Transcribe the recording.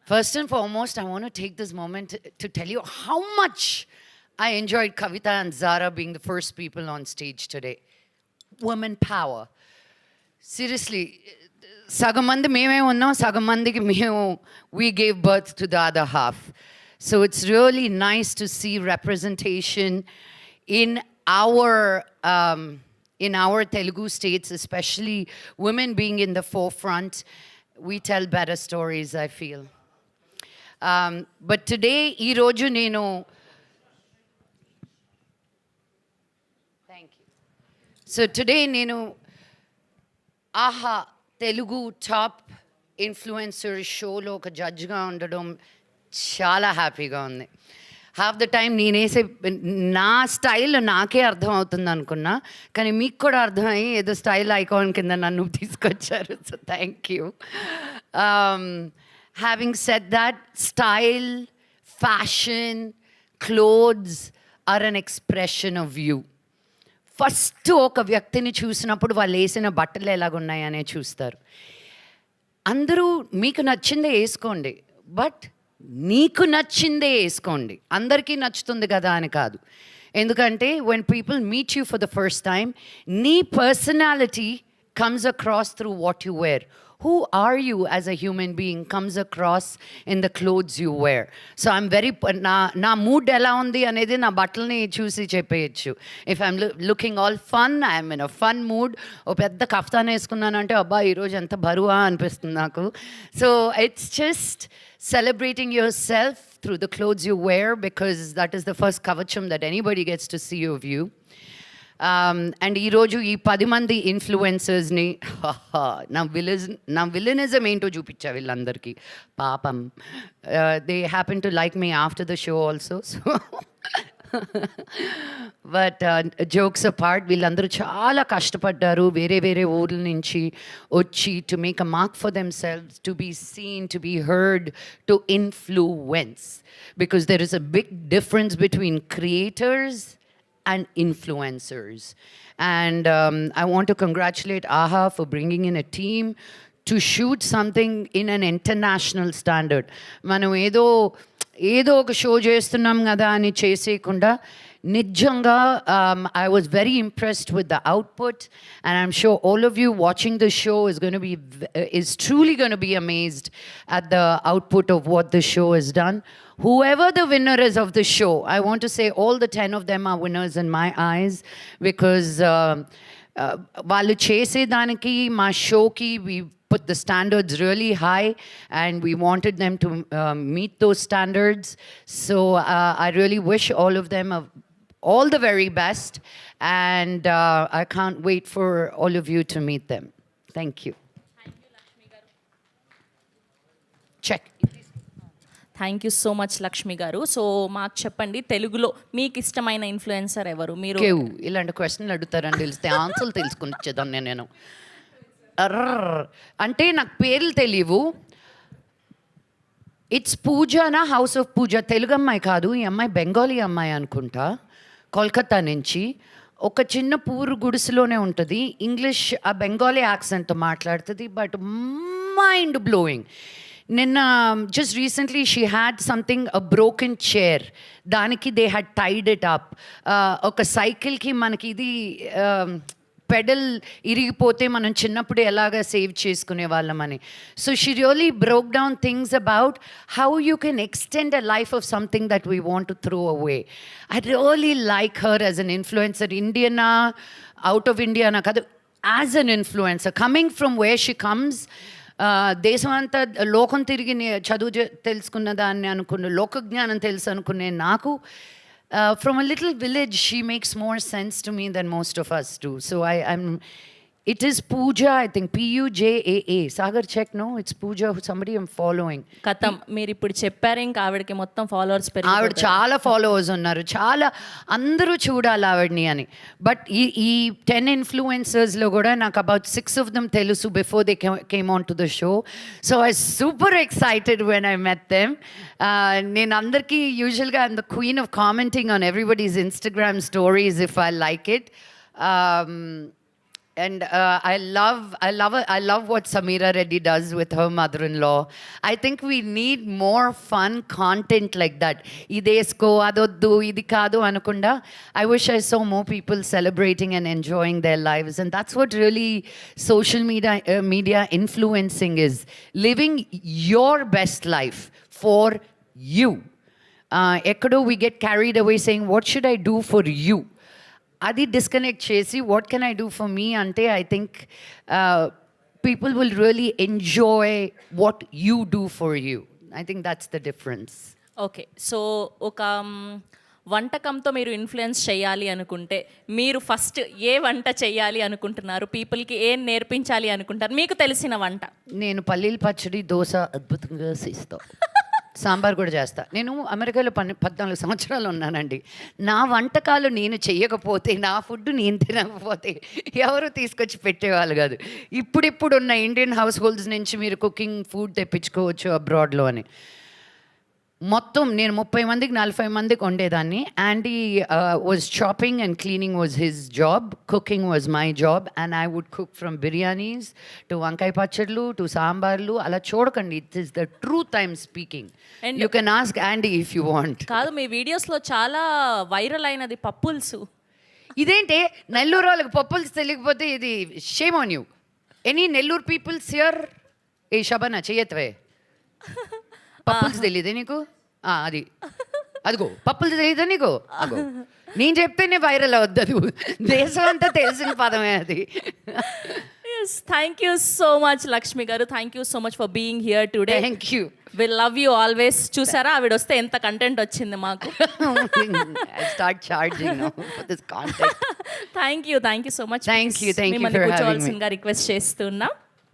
First and foremost, I want to take this moment to tell you how much I enjoyed Kavita and Zara being the first people on stage today. Women power. Seriously, సగం మంది మేమే ఉన్నాం, సగం మందికి మేము we gave birth to the other half. So it's really nice to see representation in our Telugu states, especially women being in the forefront. We tell better stories, I feel. But today, ఈ రోజు నేను thank you. So today నేను ఆహా Telugu top influencer షోలో ఒక జడ్జ్గా ఉండడం చాలా హ్యాపీగా ఉంది. హాఫ్ ద టైం నేనేసే నా స్టైల్ నాకే అర్థం అవుతుంది అనుకున్నా, కానీ మీకు కూడా అర్థమయ్యి ఏదో స్టైల్ ఐకాన్ కింద నన్ను తీసుకొచ్చారు. So thank you. Having said that, style, fashion, clothes are an expression of you. First ఒక వ్యక్తిని చూసినప్పుడు వాళ్ళు వేసిన బట్టలు ఎలాగున్నాయనే చూస్తారు. అందరూ మీకు నచ్చిందే వేసుకోండి, బట్ నీకు నచ్చిందే వేసుకోండి. అందరికీ నచ్చుతుంది కదా అని కాదు. ఎందుకంటే when people meet you for the first time, నీ personality comes across through what you wear. Who are you as a human being comes across in the clothes you wear. So I'm very, నా mood ఎలా ఉంది అనేది నా బట్టల్ని చూసి చెప్పేయచ్చు. If I'm looking all fun, I'm in a fun mood. ఓ పెద్ద kaftan వేసుకున్నానంటే అబ్బా ఈరోజు ఎంత బరువా అనిపిస్తుంది నాకు. So it's just celebrating yourself through the clothes you wear, because that is the first kavacham that anybody gets to see of you. And ఈరోజు ఈ 10 మంది ఇన్ఫ్లుయెన్సర్స్ని నా విలనిజం ఏంటో చూపించా వీళ్ళందరికీ. పాపం they happen to like me after the show also. So but jokes apart, వీళ్ళందరూ చాలా కష్టపడ్డారు వేరే వేరే ఊర్ల నుంచి వచ్చి to make a mark for themselves, to be seen, to be heard, to influence. Because there is a big difference between creators and influencers. And I want to congratulate AHA for bringing in a team to shoot something in an international standard. మనం ఏదో ఒక show చేస్తున్నాం కదా అని చేసేయకుండా నిజంగా I was very impressed with the output, and I'm sure all of you watching the show is truly going to be amazed at the output of what the show has done. Whoever the winner is of the show, I want to say all the 10 of them are winners in my eyes, because వాళ్ళు చేసేదానికి మా షోకి we put the standards really high, and we wanted them to meet those standards. So I really wish all of them all the very best, and I can't wait for all of you to meet them. Thank you. Check. Thank you so much Lakshmi గారు. So మాకు చెప్పండి, తెలుగులో మీకు ఇష్టమైన influencer ఎవరు? మీరు ఇలాంటి క్వశ్చన్లు అడుగుతారని తెలిస్తే ఆన్సర్లు తెలుసుకుని వచ్చేదాన్ని నేను. అంటే నాకు పేర్లు తెలియవు. ఇట్స్ పూజానా, హౌస్ ఆఫ్ పూజ. తెలుగు అమ్మాయి కాదు, ఈ అమ్మాయి బెంగాలీ అమ్మాయి అనుకుంటా, కోల్కతా నుంచి. ఒక చిన్న పూరు గుడిసెలోనే ఉంటుంది. ఇంగ్లీష్ ఆ బెంగాలీ యాక్సెంట్తో మాట్లాడుతుంది, బట్ మైండ్ బ్లోయింగ్. నిన్న just recently she had something, a broken chair, దానికి they had tied it up. ఒక సైకిల్కి మనకి ఇది పెడల్ ఇరిగిపోతే మనం చిన్నప్పుడు ఎలాగా సేవ్ చేసుకునే వాళ్ళమని. So she really broke down things about how you can extend a life of something that we want to throw away. I really like her as an influencer. ఇండియనా, అవుట్ ఆఫ్ ఇండియానా కాదు, as an influencer coming from where she comes. దేశం అంతా లోకం తిరిగి చదువు తెలుసుకున్న దాన్ని అనుకున్న, లోకజ్ఞానం తెలుసు అనుకునే నాకు, from a little village, she makes more sense to me than most of us do. So it is Pooja, I think, Pujaa. Sagar, check, no? It's Pooja, somebody I'm following. కథం మీరు ఇప్పుడు చెప్పారు, ఇంకా ఆవిడకి మొత్తం ఫాలోవర్స్ పెరిగి, ఆవిడ చాలా ఫాలోవర్స్ ఉన్నారు, చాలా అందరూ చూడాలి ఆవిడని అని. బట్ ఈ 10 ఇన్ఫ్లుయెన్సర్స్లో కూడా నాకు అబౌట్ 6 of them తెలుసు before they came on to the show. So I super excited when I met them. నేను అందరికీ యూజువల్గా I'm the queen of commenting on everybody's Instagram stories if I like it. And I love what Samira Reddy does with her mother-in-law. I think we need more fun content like that. Idesko adoddu idi kaadu anukunda. I wish I saw more people celebrating and enjoying their lives, and that's what really social media influencing is. Living your best life for you. Ekkado we get carried away saying, what should I do for you? అది disconnect చేసి what can I do for me అంటే I think people will really enjoy what you do for you. I think that's the difference. Okay, so ఒక వంటకంతో మీరు influence చేయాలి అనుకుంటే మీరు first ఏ వంట చేయాలి అనుకుంటున్నారు? పీపుల్కి ఏం నేర్పించాలి అనుకుంటారు మీకు తెలిసిన వంట? నేను పల్లీల పచ్చడి, దోశ అద్భుతంగా చేస్తా. సాంబార్ కూడా చేస్తా. నేను అమెరికాలో 14 సంవత్సరాలు ఉన్నానండి. నా వంటకాలు నేను చెయ్యకపోతే, నా ఫుడ్ నేను తినకపోతే ఎవరు తీసుకొచ్చి పెట్టేవాళ్ళు కాదు. ఇప్పుడిప్పుడున్న ఇండియన్ హౌస్ హోల్డ్స్ నుంచి మీరు కుకింగ్ ఫుడ్ తెప్పించుకోవచ్చు అబ్రాడ్లో అని. మొత్తం నేను 30 మందికి 40 మందికి వండేదాన్ని. Andy was chopping and cleaning was his job, cooking was my job, and I would cook from biryanis to వంకాయ పచ్చళ్ళు టు సాంబార్లు. అలా చూడకండి, it is the truth I'm speaking. You can ask Andy if you want. కాదు, మీ వీడియోస్లో చాలా viral అయినది పప్పుల్సు. ఇదేంటే నెల్లూరు వాళ్ళకి పప్పుల్స్ తెలియకపోతే ఇది shame on you. Any Nellore peoples here? ఏ శబన చెయ్యత్వే, పప్పుల్స్ తెలియదే నీకు? అది అదిగో పప్పులు తెలియదా నీకు? అగో నేను చెప్తేనే వైరల్ అవద్దు, అది దేశం అంతా తెలిసిన పదమే అది. Yes, thank you so much Lakshmi garu. Thank you so much for being here today. Thank you. Will love you always. చూసారా ఆవిడ వస్తే ఎంత కంటెంట్ వచ్చింది మాకు. Start charging for this content. Thank you so much. Thank you మిమ్మల్ని కూర్చోవాల్సిందిగా request చేస్తున్నాం.